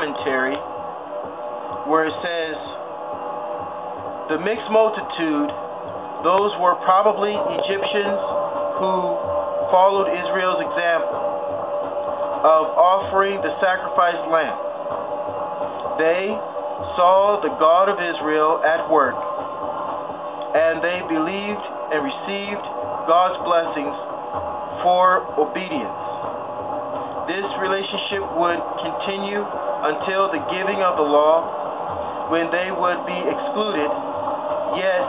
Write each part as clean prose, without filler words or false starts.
commentary where it says, the mixed multitude, those were probably Egyptians who followed Israel's example of offering the sacrificed lamb. They saw the God of Israel at work, and they believed and received God's blessings for obedience. This relationship would continue until the giving of the law, when they would be excluded. Yet,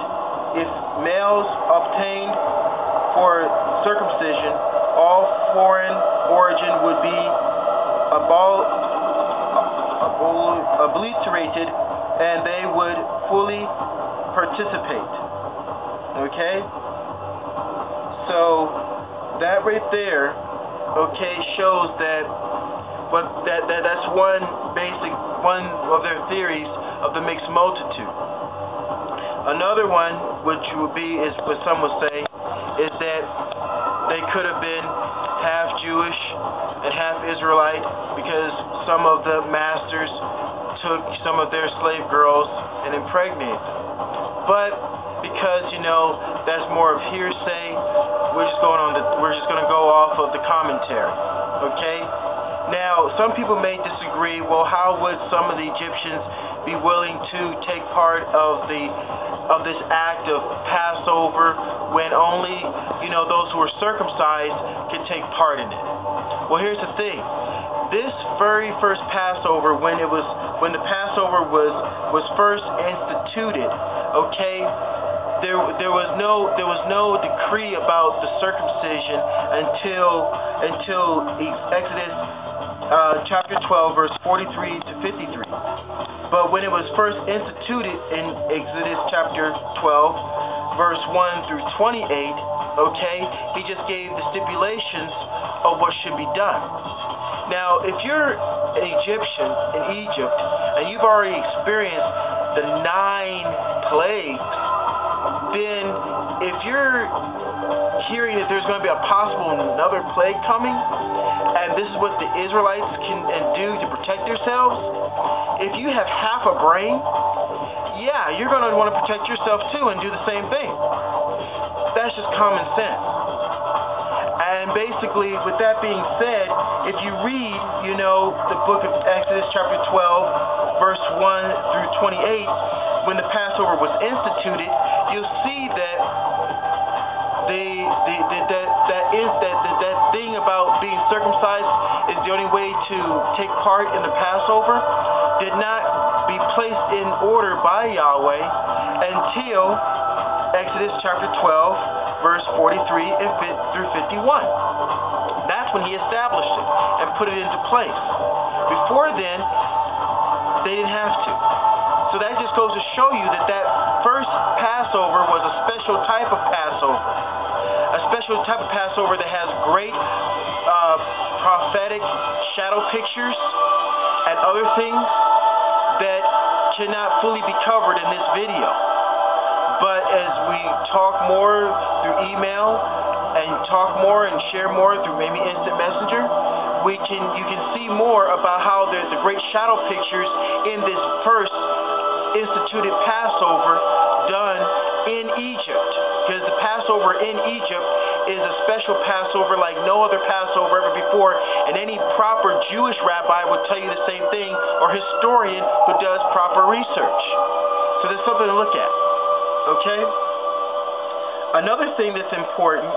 if males obtained for circumcision, all foreign origin would be obliterated, and they would fully participate. Okay? So, that right there, okay, shows that that's one of their theories of the mixed multitude. Another one, which would be, is what some would say, is that they could have been half Jewish and half Israelite, because some of the masters took some of their slave girls and impregnated them. But because, that's more of hearsay, we're just going to go off of the commentary. Okay? Now, some people may disagree. Well, how would some of the Egyptians be willing to take part of this act of Passover when only, those who were circumcised could take part in it? Well, here's the thing. This very first Passover, when the Passover was first instituted, okay, there was no decree about the circumcision until Exodus chapter 12, verse 43 to 53. But when it was first instituted in Exodus chapter 12, verse 1 through 28, okay, he just gave the stipulations of what should be done. Now, if you're an Egyptian in Egypt and you've already experienced the 9 plagues, then if you're hearing that there's going to be a possible another plague coming, and this is what the Israelites can do to protect themselves, if you have half a brain, yeah, you're going to want to protect yourself too and do the same thing. That's just common sense. And basically, with that being said, if you read, the book of Exodus chapter 12, verse 1 through 28, when the Passover was instituted, you'll see that that thing about being circumcised is the only way to take part in the Passover did not be placed in order by Yahweh until Exodus chapter 12, verse 43 through 51. That's when he established it and put it into place. Before then, they didn't have to. So that just goes to show you that first Passover was a special type of Passover. A special type of Passover that has great prophetic shadow pictures and other things that cannot fully be covered in this video. But as we talk more through email and talk more and share more through maybe instant messenger, you can see more about how there's the great shadow pictures in this first instituted Passover done in Egypt. Because the Passover in Egypt is a special Passover like no other Passover ever before, and any proper Jewish rabbi would tell you the same thing, or historian who does proper research. So there's something to look at. Okay? Another thing that's important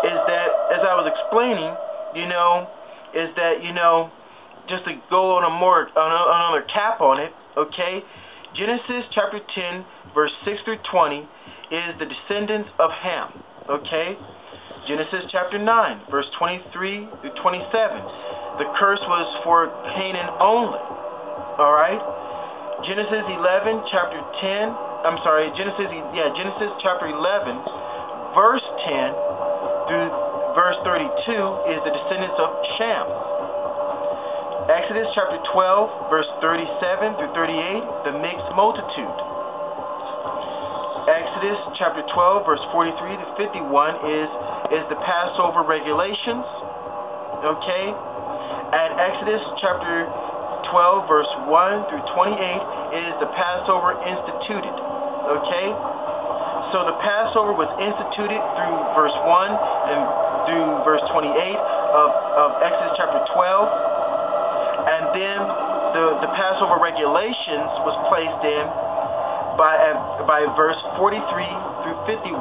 is that, as I was explaining, is that, just to go on another cap on it, okay, Genesis chapter 10, verse 6 through 20 is the descendants of Ham, okay? Genesis chapter 9, verse 23 through 27. The curse was for Canaan only, all right? Genesis chapter 11, verse 10 through verse 32 is the descendants of Shem. Exodus chapter 12, verse 37 through 38, the mixed multitude. Exodus chapter 12, verse 43 to 51 is the Passover regulations. Okay? And Exodus chapter 12, verse 1 through 28, is the Passover instituted. Okay? So the Passover was instituted through verse 1 and through verse 28 of Exodus chapter 12. And then the Passover regulations was placed in by verse 43 through 51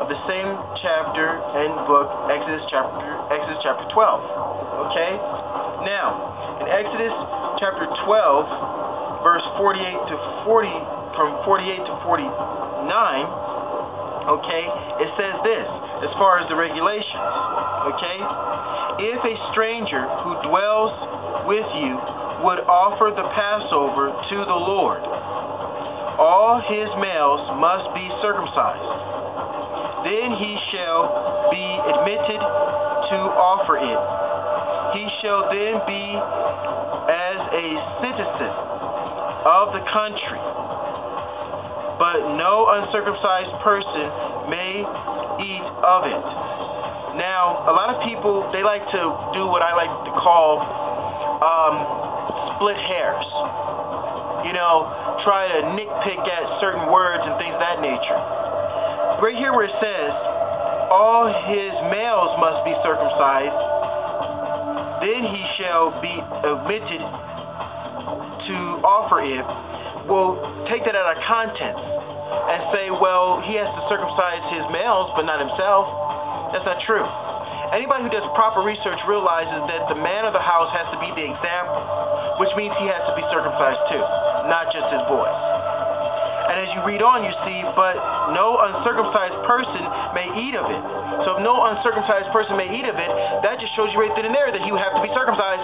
of the same chapter and book, Exodus chapter 12. Okay? Now, in Exodus chapter 12, verse 48 to 40, from 48 to 49, okay, it says this, as far as the regulations, okay? If a stranger who dwells with you would offer the Passover to the Lord, all his males must be circumcised. Then he shall be admitted to offer it. He shall then be as a citizen of the country, but no uncircumcised person may eat of it. Now, a lot of people, they like to do what I like to call split hairs. You know, try to nitpick at certain words and things of that nature. Right here where it says, all his males must be circumcised, then he shall be admitted to offer it. We'll take that out of context and say, well, he has to circumcise his males, but not himself. That's not true. Anybody who does proper research realizes that the man of the house has to be the example, which means he has to be circumcised too, not just his boys. And as you read on, you see, but no uncircumcised person may eat of it. So if no uncircumcised person may eat of it, that just shows you right then and there that he would have to be circumcised.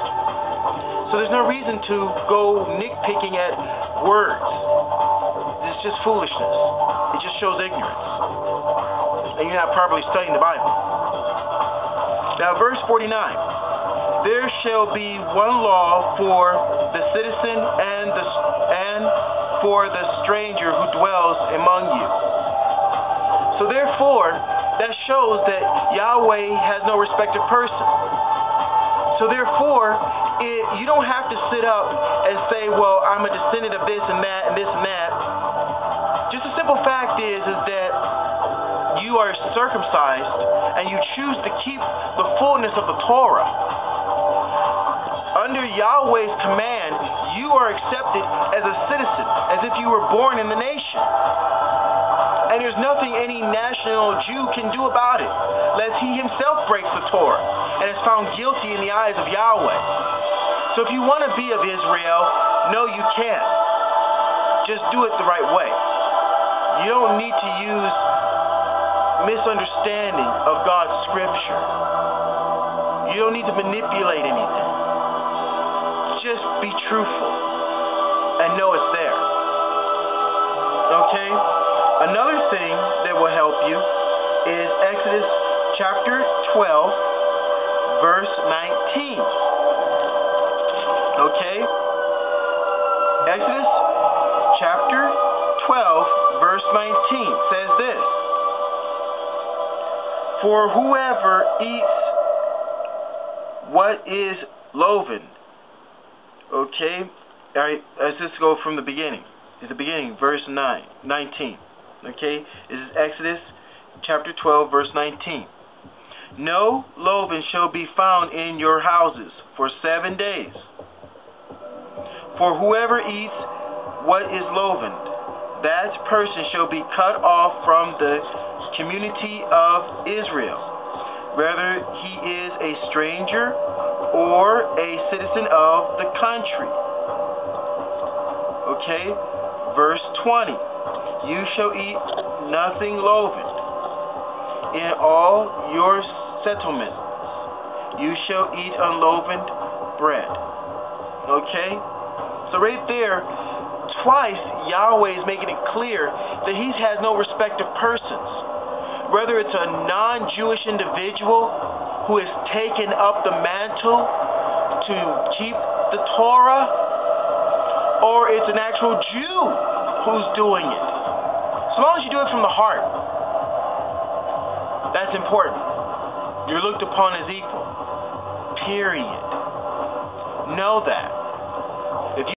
So there's no reason to go nitpicking at words. It's just foolishness. It just shows ignorance. And you're not properly studying the Bible. Now, verse 49. There shall be one law for the citizen and for the stranger who dwells among you. So therefore, that shows that Yahweh has no respect of person. So therefore, you don't have to sit up and say, well, I'm a descendant of this and that and this and that. Just a simple fact is that you are circumcised and you choose to keep the fullness of the Torah. Under Yahweh's command, you are accepted as a citizen, as if you were born in the nation. And there's nothing any national Jew can do about it, lest he himself breaks the Torah and is found guilty in the eyes of Yahweh. So if you want to be of Israel, no, you can't. Just do it the right way. You don't need to use misunderstanding of God's scripture. You don't need to manipulate anything. Just be truthful and know it's there. Okay? Another thing that will help you is Exodus chapter 12, verse 19. Okay? Exodus chapter 12, verse 19 says this. For whoever eats what is loaven. Okay? All right, let's just go from the beginning. At the beginning, verse 19. Okay? This is Exodus chapter 12, verse 19. No loaven shall be found in your houses for 7 days. For whoever eats what is loavened, that person shall be cut off from the community of Israel, whether he is a stranger or a citizen of the country. Okay? Verse 20. You shall eat nothing loavened in all your settlements. You shall eat unleavened bread. Okay? So right there, twice Yahweh is making it clear that he has no respect of persons. Whether it's a non-Jewish individual who has taken up the mantle to keep the Torah, or it's an actual Jew who's doing it. As long as you do it from the heart, that's important. You're looked upon as equal. Period. Know that.